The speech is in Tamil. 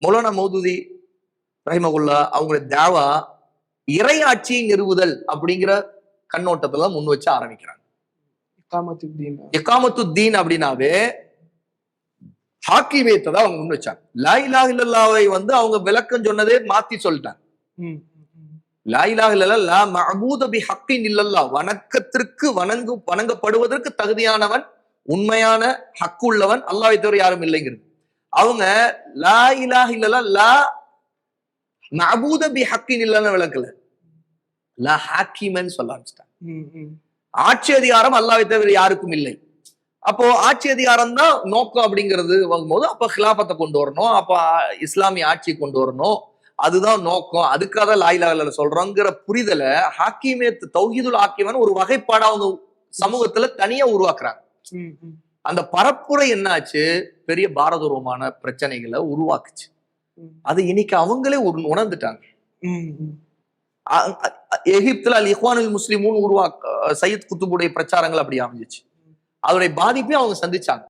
மௌலானா மௌதூதி ரஹிமகுல்லா அவங்களுடைய தாவா இறையாட்சியை நிறுவுதல் அப்படிங்கிற கண்ணோட்டத்துல முன் வச்சு ஆரம்பிக்கிறாங்க. இகாமத்துத்தீன் அப்படின்னாவே ஹாக்கிமியத்தை தான் அவங்க முன் வச்சாங்க. லா இலாஹ இல்லல்லாஹ்வை வந்து அவங்க விளக்கம் சொன்னதே மாத்தி சொல்லிட்டாங்க. லா இலாஹ இல்லல்லாஹ் லா மஅபூத பிஹக்கின் இல்லல்லாஹ், வணக்கத்திற்கு வணங்கப்படுவதற்கு தகுதியானவன் உண்மையான ஹக்கு உள்ளவன் அல்லாஹ்வை தவிர யாரும் இல்லைங்கிறது. அவங்க லா இலாஹ இல்லல்லாஹ் லா மஅபூத பிஹக்கின் இல்லன்னு விளக்கல, லா ஹாக்கிமன் சொல்ல ஆரம்பிச்சிட்டாங்க. ஆட்சி அதிகாரம் அல்லாஹ்வை தவிர யாருக்கும் இல்லை. அப்போ ஆட்சி அதிகாரம் தான் நோக்கம் அப்படிங்கிறது வாங்கும்போது அப்ப ஹிலாபத்தை கொண்டு வரணும், அப்ப இஸ்லாமிய ஆட்சி கொண்டு வரணும், அதுதான் நோக்கம், அதுக்காக தான் லா இலாஹ இல்லல்லாஹ் சொல்றோங்கிற புரிதலை ஹாக்கிமியத் தௌஹீதுல் ஹாக்கிமன் ஒரு வகைப்பாடு அவங்க சமூகத்துல தனியா உருவாக்குறாங்க. அந்த பரப்புரை என்னாச்சு, பெரிய பாரதூரமான பிரச்சனைகளை உருவாக்குச்சு. அது இன்னைக்கு அவங்களே உணர்ந்துட்டாங்க. எகிப்துல அல் இஹ்வானுல் முஸ்லிமூன் சையத் குத்துபுடைய பிரச்சாரங்கள் அப்படி அமைஞ்சிச்சு. அதோடைய பாதிப்பையும் அவங்க சந்திச்சாங்க.